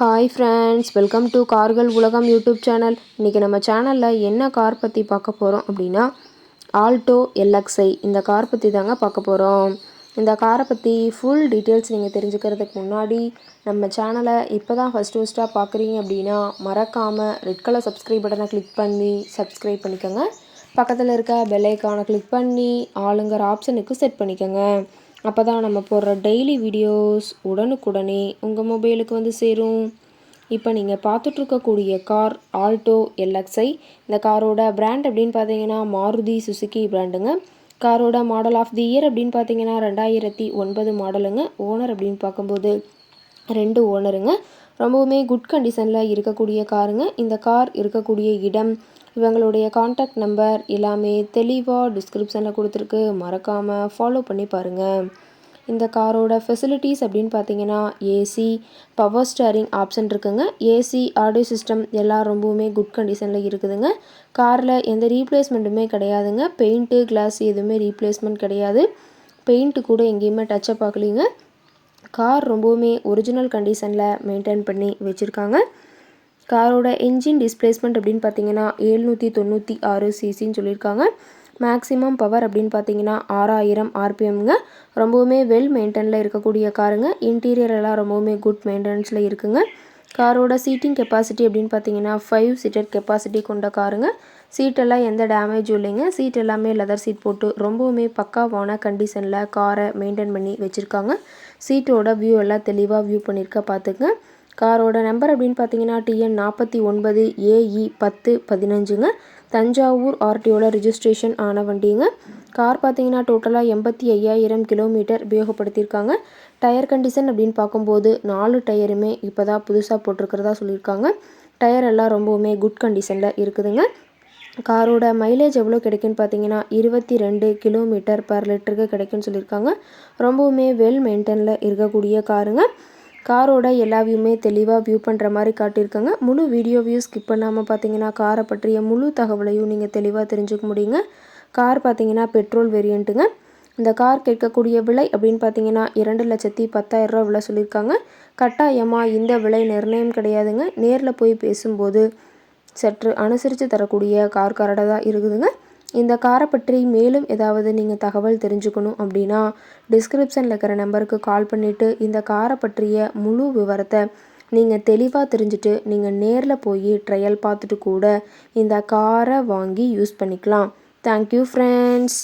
Hi friends, welcome to கார்கள் உலகம் YouTube channel. இன்றைக்கி நம்ம சேனலில் என்ன கார் பற்றி பார்க்க போகிறோம் அப்படின்னா, ஆல்டோ LXi இந்த கார் பற்றி தாங்க பார்க்க போகிறோம். இந்த காரை பற்றி ஃபுல் டீட்டெயில்ஸ் நீங்கள் தெரிஞ்சுக்கிறதுக்கு முன்னாடி நம்ம சேனலை இப்போ தான் ஃபஸ்ட்டாக பார்க்குறீங்க அப்படின்னா மறக்காமல் ரெட் கலர் சப்ஸ்கிரைப் பட்டனை கிளிக் பண்ணி சப்ஸ்கிரைப் பண்ணிக்கோங்க. பக்கத்தில் இருக்க பெல் ஐக்கானை கிளிக் பண்ணி ஆளுங்கிற ஆப்ஷனுக்கு செட் பண்ணிக்கோங்க. அப்போ தான் நம்ம போடுற டெய்லி வீடியோஸ் உடனுக்குடனே உங்கள் மொபைலுக்கு வந்து சேரும். இப்போ நீங்கள் பார்த்துட்ருக்கக்கூடிய கார் ஆல்டோ LXi. இந்த காரோட பிராண்ட் அப்படின்னு பார்த்தீங்கன்னா மாருதி சுசுகி பிராண்டுங்க. காரோட மாடல் ஆஃப் தி இயர் அப்படின்னு பார்த்தீங்கன்னா 2009 மாடலுங்க. ஓனர் அப்படின்னு பார்க்கும்போது 2 ஓனருங்க. ரொம்பவுமே குட் கண்டிஷனில் இருக்கக்கூடிய காருங்க. இந்த கார் இருக்கக்கூடிய இடம், இவங்களுடைய காண்டாக்ட் நம்பர் எல்லாமே தெளிவாக டிஸ்கிரிப்ஷனில் கொடுத்துருக்கு. மறக்காமல் ஃபாலோ பண்ணி பாருங்கள். இந்த காரோட ஃபெசிலிட்டிஸ் அப்படின்னு பார்த்தீங்கன்னா ஏசி, பவர் ஸ்டேரிங் ஆப்ஷன் இருக்குங்க. ஏசி, ஆடியோ சிஸ்டம் எல்லாம் ரொம்பவுமே குட் கண்டிஷனில் இருக்குதுங்க. காரில் எந்த ரீப்ளேஸ்மெண்ட்டுமே கிடையாதுங்க. பெயிண்ட்டு, கிளாஸ் எதுவுமே ரீப்ளேஸ்மெண்ட் கிடையாது. பெயிண்ட்டு கூட எங்கேயுமே டச்சப் ஆகலைங்க. கார் ரொம்பவுமே ஒரிஜினல் கண்டிஷனில் மெயின்டைன் பண்ணி வச்சுருக்காங்க. காரோட என்ஜின் டிஸ்பிளேஸ்மெண்ட் அப்படின்னு பார்த்தீங்கன்னா 796 சிசின்னு சொல்லியிருக்காங்க. மேக்ஸிமம் பவர் அப்படின்னு பார்த்தீங்கன்னா 6000 RPMங்க. ரொம்பவுமே வெல் மெயின்டெனில் இருக்கக்கூடிய காருங்க. இன்டீரியர் எல்லாம் ரொம்பவுமே குட் மெயின்டெனன்ஸில் இருக்குங்க. காரோட சீட்டிங் கெப்பாசிட்டி அப்படின்னு பார்த்தீங்கன்னா 5 சீட்டர் கெப்பாசிட்டி கொண்ட காருங்க. சீட்டெல்லாம் எந்த டேமேஜும் இல்லைங்க. சீட் எல்லாமே லெதர் சீட் போட்டு ரொம்பவுமே பக்காவான கண்டிஷனில் காரை மெயின்டைன் பண்ணி வச்சுருக்காங்க. சீட்டோட வியூ எல்லாம் தெளிவாக வியூ பண்ணியிருக்க பார்த்துங்க. காரோட நம்பர் அப்படின்னு பார்த்தீங்கன்னா TN 49 AE 1015ங்க. தஞ்சாவூர் RTOட ரிஜிஸ்ட்ரேஷன் ஆன வண்டிங்க. கார் பார்த்தீங்கன்னா டோட்டலாக 85,000 கிலோமீட்டர் உபயோகப்படுத்தியிருக்காங்க. டயர் கண்டிஷன் அப்படின்னு பார்க்கும்போது 4 டயருமே இப்போ தான் புதுசாக போட்டிருக்கிறதா சொல்லியிருக்காங்க. டயர் எல்லாம் ரொம்பவுமே குட் கண்டிஷனில் இருக்குதுங்க. காரோட மைலேஜ் எவ்வளோ கிடைக்குன்னு பார்த்தீங்கன்னா 22 கிலோமீட்டர் பர் லிட்டருக்கு கிடைக்குன்னு சொல்லியிருக்காங்க. ரொம்பவுமே வெல் மெயின்டெனில் இருக்கக்கூடிய காருங்க. காரோட எல்லா வியூமே தெளிவாக வியூ பண்ணுற மாதிரி காட்டியிருக்காங்க. முழு வீடியோவையும் ஸ்கிப் பண்ணாமல் பார்த்தீங்கன்னா காரை பற்றிய முழு தகவலையும் நீங்கள் தெளிவாக தெரிஞ்சுக்க முடியுங்க. கார் பார்த்தீங்கன்னா பெட்ரோல் வேரியண்ட்டுங்க. இந்த கார் கேட்கக்கூடிய விலை அப்படின்னு பார்த்தீங்கன்னா 2,10,000 ரூபா விலை சொல்லியிருக்காங்க. கட்டாயமாக இந்த விலை நிர்ணயம் கிடையாதுங்க. நேரில் போய் பேசும்போது சற்று அனுசரித்து தரக்கூடிய காரோட தான் இருக்குதுங்க. இந்த காரை பற்றி மேலும் ஏதாவது நீங்கள் தகவல் தெரிஞ்சுக்கணும் அப்படின்னா டிஸ்கிரிப்ஷனில் இருக்கிற நம்பருக்கு கால் பண்ணிவிட்டு இந்த காரை பற்றிய முழு விவரத்தை நீங்கள் தெளிவாக தெரிஞ்சுட்டு நீங்கள் நேரில் போய் ட்ரையல் பார்த்துட்டு கூட இந்த காரை வாங்கி யூஸ் பண்ணிக்கலாம். Thank you friends.